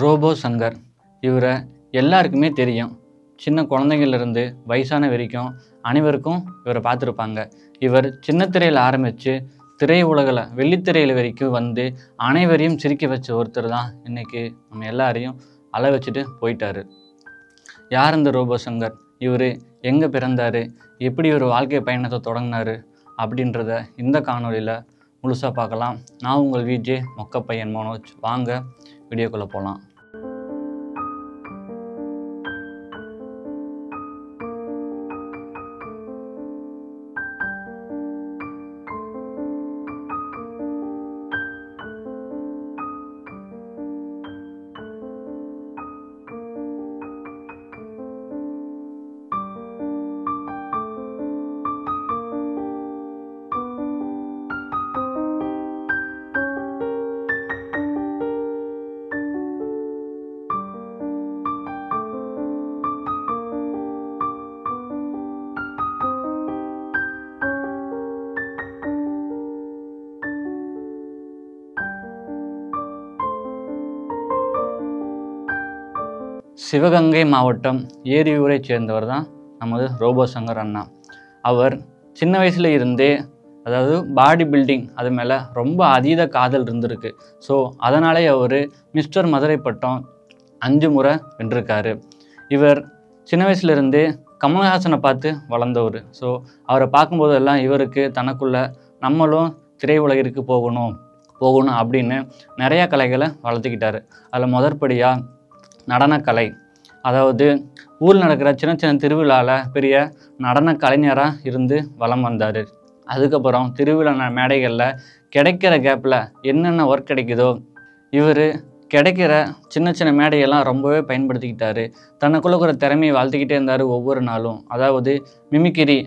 Robot Shankar இவரை எல்லாருக்குமே தெரியும். சின்ன குழந்தைங்கள்லேருந்து வயசான வரைக்கும் அனைவருக்கும் இவரை பார்த்துருப்பாங்க. இவர் சின்ன திரையில் ஆரம்பித்து திரை உலகில் வெள்ளித்திரையில் வரைக்கும் வந்து அனைவரையும் சிரிக்க வச்ச ஒருத்தர் தான் இன்றைக்கி நம்ம எல்லாரையும் அழ வச்சுட்டு போயிட்டார். யார் இந்த ரோபோ சங்கர்? இவர் எங்கே பிறந்தார், எப்படி ஒரு வாழ்க்கை பயணத்தை தொடங்கினார் அப்படின்றத இந்த காணொலியில் முழுசாக பார்க்கலாம். நான் உங்கள் விஜே மொக்கப்பையன் மனோஜ். வாங்க வீடியோக்குள்ளே போகலாம். சிவகங்கை மாவட்டம் ஏரியூரை சேர்ந்தவர் தான் நமது ரோபோ சங்கர் அண்ணா. அவர் சின்ன வயசுல இருந்தே அதாவது பாடி பில்டிங் அது மேலே ரொம்ப அதீத காதல் இருந்திருக்கு. ஸோ அதனாலே அவர் மிஸ்டர் மதுரை பட்டம் 5 முறை வென்றிருக்காரு. இவர் சின்ன வயசுலேருந்தே கமல்ஹாசனை பார்த்து வளர்ந்தவர். ஸோ அவரை பார்க்கும்போதெல்லாம் இவருக்கு தனக்குள்ள நம்மளும் திரை உலகிற்கு போகணும் அப்படின்னு நிறையா கலைகளை வளர்த்துக்கிட்டாரு. அதில் முதற்படியாக நடனக்கலை, அதாவது ஊரில் நடக்கிற சின்ன சின்ன திருவிழாவில் பெரிய நடன கலைஞராக இருந்து வலம் வந்தார். அதுக்கப்புறம் திருவிழா மேடைகளில் கிடைக்கிற கேப்பில் என்னென்ன ஒர்க் கிடைக்குதோ இவர் கிடைக்கிற சின்ன சின்ன மேடையெல்லாம் ரொம்பவே பயன்படுத்திக்கிட்டாரு. தனக்குள்ள இருக்கிற திறமையை வளர்த்துக்கிட்டே இருந்தார் ஒவ்வொரு நாளும். அதாவது மிமிக்கிரி,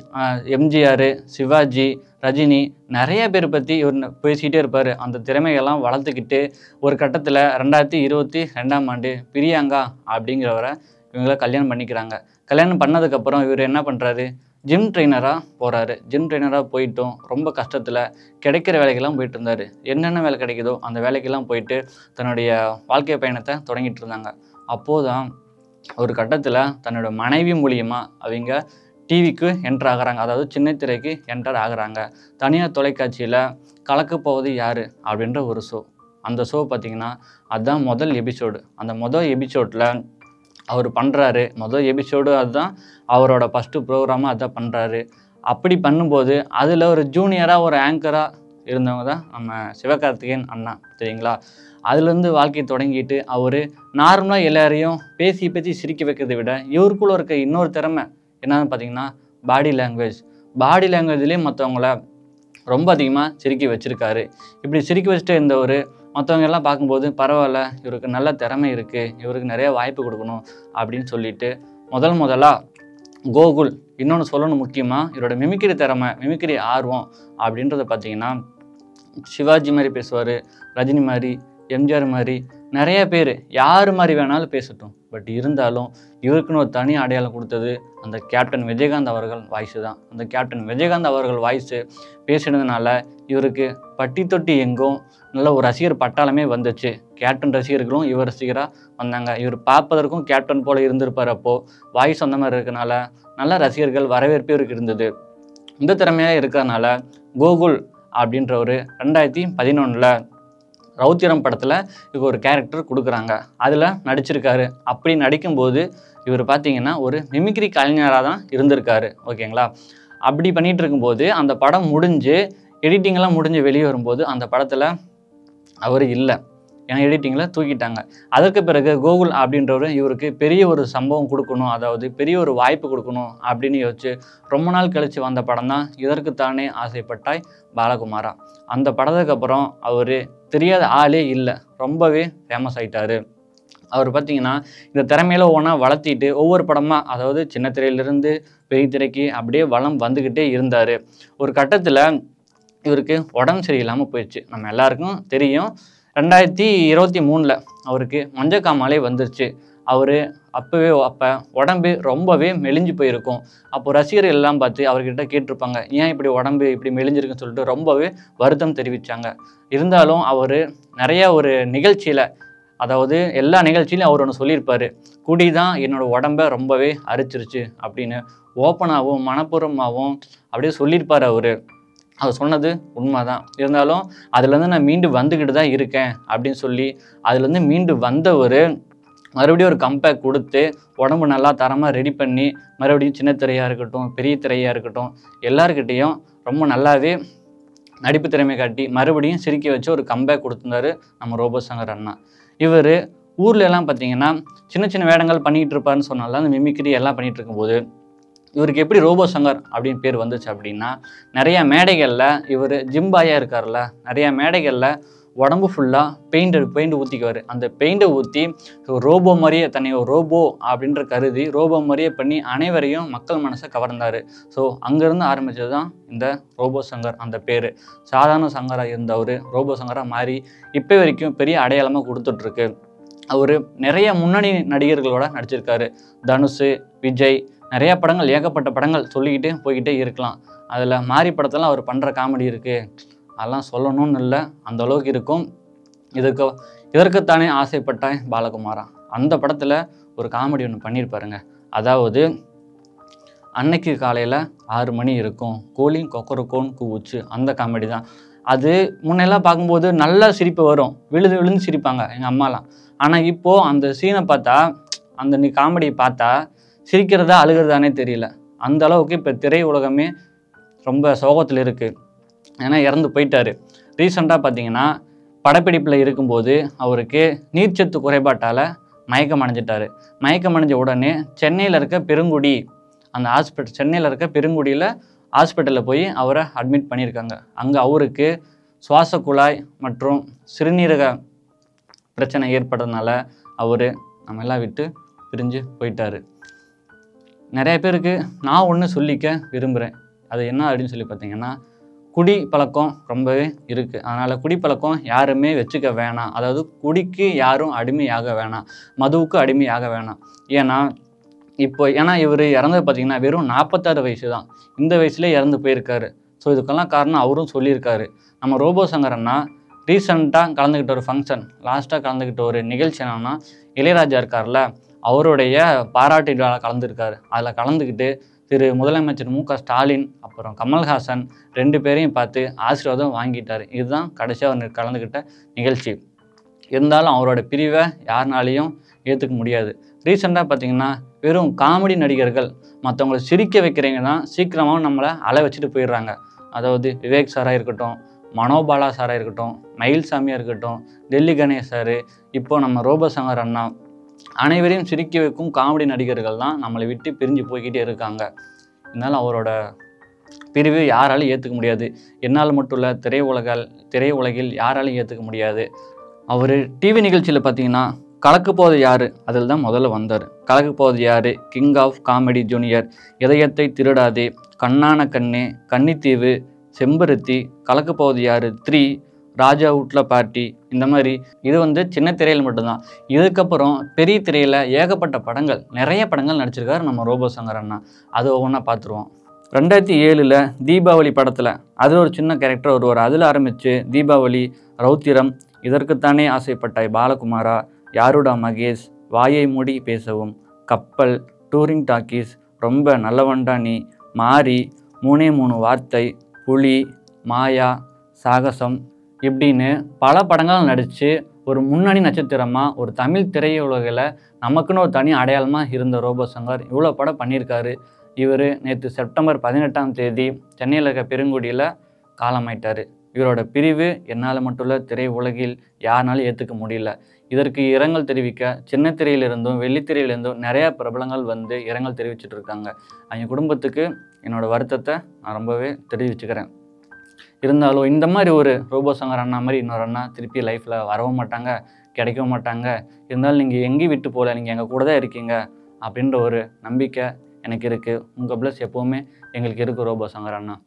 எம்ஜிஆர், சிவாஜி, ரஜினி நிறைய பேர் பற்றி இவர் பேசிக்கிட்டே இருப்பார். அந்த திறமையெல்லாம் வளர்த்துக்கிட்டு ஒரு கட்டத்தில் 2022ஆம் ஆண்டு பிரியாங்கா அப்படிங்கிறவரை இவங்கள கல்யாணம் பண்ணிக்கிறாங்க. கல்யாணம் பண்ணதுக்கப்புறம் இவர் என்ன பண்ணுறாரு, ஜிம் ட்ரெயினராக போகிறாரு. ஜிம் ட்ரெயினராக போயிட்டும் ரொம்ப கஷ்டத்தில் கிடைக்கிற வேலைக்கெல்லாம் போயிட்டு இருந்தார். என்னென்ன வேலை கிடைக்குதோ அந்த வேலைக்கெல்லாம் போயிட்டு தன்னுடைய வாழ்க்கை பயணத்தை தொடங்கிட்டு இருந்தாங்க. அப்போது தான் ஒரு கட்டத்தில் தன்னோட மனைவி மூலியமாக அவங்க டிவிக்கு என்டர் ஆகிறாங்க. அதாவது சின்ன திரைக்கு என்டர் ஆகுறாங்க. தனியார் தொலைக்காட்சியில் கலக்க போவது யார் அப்படின்ற ஒரு ஷோ. அந்த ஷோ பார்த்திங்கன்னா அதுதான் முதல் எபிசோடு. அந்த முதல் எபிசோடில் அவர் பண்ணுறாரு. முதல் எபிசோடு அதுதான் அவரோட ஃபஸ்ட்டு ப்ரோக்ராமாக அதுதான் பண்ணுறாரு. அப்படி பண்ணும்போது அதில் ஒரு ஜூனியராக ஒரு ஆங்கராக இருந்தவங்க தான் நம்ம சிவகார்த்திகேயன் அண்ணா, சரிங்களா? அதுலேருந்து வாழ்க்கையை தொடங்கிட்டு அவர் நார்மலாக எல்லாரையும் பேசி சிரிக்க வைக்கிறதை விட இவருக்குள்ளே இருக்க இன்னொரு திறமை என்னன்னு பார்த்தீங்கன்னா பாடி லாங்குவேஜ். பாடி லாங்குவேஜ்லேயே மற்றவங்கள ரொம்ப அதிகமாக சிரிக்க வச்சுருக்காரு. இப்படி சிரிக்க வச்சுட்டு இருந்தவர் மற்றவங்க எல்லாம் பார்க்கும்போது பரவாயில்ல, இவருக்கு நல்ல திறமை இருக்குது, இவருக்கு நிறைய வாய்ப்பு கொடுக்கணும் அப்படின்னு சொல்லிட்டு முதலாக கோகுல், இன்னொன்று சொல்லணும் முக்கியமாக, இவரோட மிமிக்கிரி திறமை, மிமிக்கிரி ஆர்வம் அப்படின்றத பார்த்தீங்கன்னா சிவாஜி மாதிரி பேசுவார், ரஜினி மாதிரி, எம்ஜிஆர் மாதிரி நிறைய பேர் யார் மாதிரி வேணாலும் பேசட்டும். பட் இருந்தாலும் இவருக்குன்னு ஒரு தனி அடையாளம் கொடுத்தது அந்த கேப்டன் விஜயகாந்த் அவர்கள் வாய்ஸு தான். அந்த கேப்டன் விஜயகாந்த் அவர்கள் வாய்ஸு பேசினதுனால இவருக்கு பட்டி தொட்டி எங்கும் நல்ல ஒரு ரசிகர் பட்டாளமே வந்துச்சு. கேப்டன் ரசிகர்களும் இவர் ரசிகராக வந்தாங்க. இவர் பார்ப்பதற்கும் கேப்டன் போல் இருந்திருப்பார். அப்போது வாய்ஸ் அந்த மாதிரி இருக்கனால நல்ல ரசிகர்கள் வரவேற்பு இவருக்கு இருந்தது. இந்த திறமையாக இருக்கிறதுனால கோகுல் அப்படின்றவர் 2011 ரவுத்திரம் படத்தில் இவருக்கு ஒரு கேரக்டர் கொடுக்குறாங்க. அதில் நடிச்சிருக்காரு. அப்படி நடிக்கும்போது இவர் பார்த்திங்கன்னா ஒரு மிமிக்ரி கலைஞராக தான் இருந்திருக்காரு, ஓகேங்களா? அப்படி பண்ணிகிட்டு இருக்கும்போது அந்த படம் முடிஞ்சு எடிட்டிங்கெல்லாம் முடிஞ்சு வெளியே வரும்போது அந்த படத்தில் அவர் இல்லை, ஏன்னா எடிட்டிங்கில் தூக்கிட்டாங்க. அதற்கு பிறகு கோகுல் அப்படின்றவர் இவருக்கு பெரிய ஒரு சம்பவம் கொடுக்கணும், அதாவது பெரிய ஒரு வாய்ப்பு கொடுக்கணும் அப்படின்னு யோசிச்சு ரொம்ப நாள் கழித்து வந்த படம் தான் இதற்குத்தானே ஆசைப்பட்டாய் பாலகுமாரா. அந்த படத்துக்கு அப்புறம் அவர் தெரியாத ஆளே இல்லை, ரொம்பவே ஃபேமஸ் ஆகிட்டார். அவர் பார்த்திங்கன்னா இந்த திறமையில ஒவ்வொன்றா வளர்த்திட்டு ஒவ்வொரு படமாக, அதாவது சின்ன திரையிலிருந்து பெரிய திரைக்கு அப்படியே வளம் வந்துக்கிட்டே இருந்தார். ஒரு கட்டத்தில் இவருக்கு உடம்பு சரியில்லாமல் போயிடுச்சு. நம்ம எல்லாருக்கும் தெரியும். 2023 அவருக்கு மஞ்சக்காமாலே வந்துருச்சு. அவர் அப்போ உடம்பு ரொம்பவே மெலிஞ்சு போயிருக்கும். அப்போ ரசிகர்கள் எல்லாம் பார்த்து அவர்கிட்ட கேட்டிருப்பாங்க, ஏன் இப்படி உடம்பு இப்படி மெலிஞ்சிருக்குன்னு சொல்லிட்டு ரொம்பவே வருத்தம் தெரிவித்தாங்க. இருந்தாலும் அவர் நிறையா ஒரு நிகழ்ச்சியில் அதாவது எல்லா நிகழ்ச்சியிலும் அவர் ஒன்று சொல்லியிருப்பார், குடி தான் என்னோடய உடம்பை ரொம்பவே அரிச்சிருச்சு அப்படின்னு ஓப்பனாகவும் மனப்பூர்வமாகவும் அப்படியே சொல்லியிருப்பார் அவர். அவர் சொன்னது உண்மை தான். இருந்தாலும் அதுலேருந்து நான் மீண்டு வந்துக்கிட்டு தான் இருக்கேன் அப்படின்னு சொல்லி அதுலேருந்து மீண்டு வந்தவர் மறுபடியும் ஒரு கம்பேக் கொடுத்து உடம்பு நல்லா தரமாக ரெடி பண்ணி மறுபடியும் சின்ன திரையாக இருக்கட்டும் பெரிய திரையாக இருக்கட்டும் எல்லாருக்கிட்டேயும் ரொம்ப நல்லாவே நடிப்பு திறமை காட்டி மறுபடியும் சிரிக்க வச்சு ஒரு கம்பேக் கொடுத்துருந்தாரு நம்ம ரோபோ சங்கர் அண்ணா. இவர் ஊரில் எல்லாம் பார்த்தீங்கன்னா சின்ன சின்ன வேடங்கள் பண்ணிகிட்டு இருப்பாருன்னு சொன்னால அந்த மிமிக்ரி எல்லாம் பண்ணிகிட்டு இருக்கும்போது இவருக்கு எப்படி ரோபோ சங்கர் அப்படின்னு பேர் வந்துச்சு அப்படின்னா, நிறையா மேடைகளில் இவர் ஜிம்பாயாக இருக்கார்ல, நிறையா மேடைகளில் உடம்பு ஃபுல்லாக பெயிண்ட் ஊற்றிக்குவார். அந்த பெயிண்டை ஊற்றி ரோபோ மாதிரியே தன்னை ஒரு ரோபோ அப்படின்ற கருதி ரோபோ மாதிரியே பண்ணி அனைவரையும் மக்கள் மனசை கவர்ந்தார். ஸோ அங்கேருந்து ஆரம்பித்தது தான் இந்த ரோபோ சங்கர் அந்த பேர். சாதாரண சங்கராக இருந்தவர் ரோபோ சங்கராக மாறி இப்போ வரைக்கும் பெரிய அடையாளமாக கொடுத்துட்ருக்கு. அவர் நிறைய முன்னணி நடிகர்களோட நடிச்சிருக்காரு. தனுஷ், விஜய், நிறையா படங்கள், ஏகப்பட்ட படங்கள் சொல்லிக்கிட்டே போய்கிட்டே இருக்கலாம். அதில் மாரி படத்தெல்லாம் அவர் பண்ணுற காமெடி இருக்குது, அதெல்லாம் சொல்லணும்னு இல்லை, அந்த அளவுக்கு இருக்கும். இதற்குத்தானே ஆசைப்பட்டாய் பாலகுமாரா அந்த படத்தில் ஒரு காமெடி ஒன்று பண்ணியிருப்பாருங்க. அதாவது அன்னைக்கு காலையில் 6 மணி இருக்கும், கோழி கொக்கரக்கோன்னு கூவுச்சு, அந்த காமெடி தான் அது. முன்னெல்லாம் பார்க்கும்போது நல்லா சிரிப்பு வரும், விழுந்து சிரிப்பாங்க எங்கள் அம்மாலாம். ஆனால் இப்போது அந்த சீனை பார்த்தா, அந்த காமெடியை பார்த்தா சிரிக்கிறதா அழுகிறதானே தெரியல. அந்த அளவுக்கு இப்போ திரை உலகமே ரொம்ப சோகத்தில் இருக்குது. ஏன்னா இறந்து போயிட்டார். ரீசெண்டாக பார்த்தீங்கன்னா படப்பிடிப்பில் இருக்கும்போது அவருக்கு நீர்ச்சத்து குறைபாட்டால் மயக்கம் அடைஞ்சிட்டார். மயக்கம் அடைஞ்ச உடனே சென்னையில் இருக்க பெருங்குடி அந்த சென்னையில் இருக்க பெருங்குடியில் ஹாஸ்பிட்டலில் போய் அவரை அட்மிட் பண்ணியிருக்காங்க. அங்கே அவருக்கு சுவாச குழாய் மற்றும் சிறுநீரக பிரச்சனை ஏற்படுறதுனால அவர் நம்ம எல்லாம் விட்டு பிரிஞ்சு போயிட்டார். நிறைய பேருக்கு நான் ஒன்று சொல்லிக்க விரும்புகிறேன். அது என்ன அப்படின்னு சொல்லி பார்த்தீங்கன்னா, குடி பழக்கம் ரொம்பவே இருக்குது. அதனால் குடிப்பழக்கம் யாருமே வச்சுக்க வேணாம். அதாவது குடிக்கு யாரும் அடிமையாக வேணாம், மதுவுக்கு அடிமையாக வேணாம். ஏன்னா இவர் இறந்தது பார்த்திங்கன்னா வெறும் 46 வயசு தான். இந்த வயசுலேயே இறந்து போயிருக்காரு. ஸோ இதுக்கெல்லாம் காரணம் அவரும் சொல்லியிருக்காரு. நம்ம ரோபோ சங்கர் அண்ணா ரீசெண்டாக கலந்துக்கிட்ட ஒரு ஃபங்க்ஷன், லாஸ்ட்டாக கலந்துக்கிட்ட ஒரு நிகழ்ச்சி என்னன்னா, இளையராஜா இருக்கார்ல, அவருடைய பாராட்டு விழா கலந்துருக்காரு. அதில் கலந்துக்கிட்டு திரு முதலமைச்சர் மு க ஸ்டாலின் அப்புறம் கமல்ஹாசன் 2 பேரையும் பார்த்து ஆசீர்வாதம் வாங்கிட்டார். இதுதான் கடைசியாக அவர் கலந்துக்கிட்ட நிகழ்ச்சி. இருந்தாலும் அவரோட பிரிவை யாருனாலையும் ஏற்றுக்க முடியாது. ரீசெண்டாக பார்த்திங்கன்னா வெறும் காமெடி நடிகர்கள் மற்றவங்களை சிரிக்க வைக்கிறவங்க தான் சீக்கிரமாக நம்மளை அலை வச்சுட்டு போயிடுறாங்க. அதாவது விவேக் சாராக இருக்கட்டும், மனோபாலா சாராக இருக்கட்டும், மயில்சாமியாக இருக்கட்டும், டெல்லி கணேஷ் சார், இப்போது நம்ம ரோபோ சங்கர் அண்ணா, அனைவரையும் சிரிக்க வைக்கும் காமெடி நடிகர்கள் தான் நம்மளை விட்டு பிரிஞ்சு போய்கிட்டே இருக்காங்க. இதனால் அவரோட பிரிவு யாராலையும் ஏற்றுக்க முடியாது. என்னால் மட்டும் இல்லை, திரையுலகில் யாராலையும் ஏற்றுக்க முடியாது. அவர் டிவி நிகழ்ச்சியில் பார்த்தீங்கன்னா கலக்கு போவது யார் அதில் தான் முதல்ல வந்தார். கலக்கு போவது யார், கிங் ஆஃப் காமெடி ஜூனியர், இதயத்தை திருடாதே, கண்ணான கண்ணே, கன்னித்தீவு, செம்பருத்தி, கலக்கு போவது யார் 3, ராஜா வீட்ல பார்ட்டி, இந்த மாதிரி. இது சின்ன திரையில் மட்டும்தான். இதுக்கப்புறம் பெரிய திரையில் ஏகப்பட்ட படங்கள், நிறைய படங்கள் நடிச்சிருக்காரு நம்ம ரோபோ சங்கர் அண்ணா. அது ஒவ்வொன்றா பார்த்துருவோம். 2007 தீபாவளி படத்தில் அதில் ஒரு சின்ன கேரக்டர் வருவார். அதில் ஆரம்பித்து தீபாவளி, ரௌத்திரம், இதற்குத்தானே ஆசைப்பட்டாய் பாலகுமாரா, யாருடா மகேஷ், வாயை மூடி பேசவும், கப்பல், டூரிங் டாக்கீஸ், ரொம்ப நல்லவண்டா நீ, மாரி, 3 வார்த்தை, புலி, மாயா, சாகசம், இப்படின்னு பல படங்கள் நடித்து ஒரு முன்னணி நட்சத்திரமாக ஒரு தமிழ் திரையுலகில் நமக்குன்னு ஒரு தனி அடையாளமாக இருந்த ரோபோ சங்கர் இவ்வளோ படம் பண்ணியிருக்காரு. இவர் நேற்று செப்டம்பர் 18ஆம் தேதி சென்னையில் இருக்க பெருங்குடியில் காலமாயிட்டார். இவரோட பிரிவு என்னால் மட்டும் இல்லை, திரை உலகில் யாருனாலும் ஏற்றுக்க முடியல. இதற்கு இரங்கல் தெரிவிக்க சின்ன திரையிலிருந்தும் வெள்ளித்திரையிலிருந்தும் நிறையா பிரபலங்கள் இரங்கல் தெரிவிச்சுட்டு இருக்காங்க. அவங்க குடும்பத்துக்கு என்னோடய வருத்தத்தை நான் ரொம்பவே தெரிவிச்சுக்கிறேன். இருந்தாலும் இந்த மாதிரி ஒரு ரோபோ சங்கர் அண்ணா மாதிரி இன்னொரு அண்ணா திருப்பி லைஃப்பில் வரவும் மாட்டாங்க, கிடைக்கவும் மாட்டாங்க. இருந்தாலும் நீங்கள் எங்கேயும் விட்டு போகல, நீங்கள் எங்கள் கூட தான் இருக்கீங்க அப்படின்ற ஒரு நம்பிக்கை எனக்கு இருக்குது. உங்கள் ப்ளஸ் எப்போவுமே எங்களுக்கு இருக்குது ரோபோ சங்கர் அண்ணா.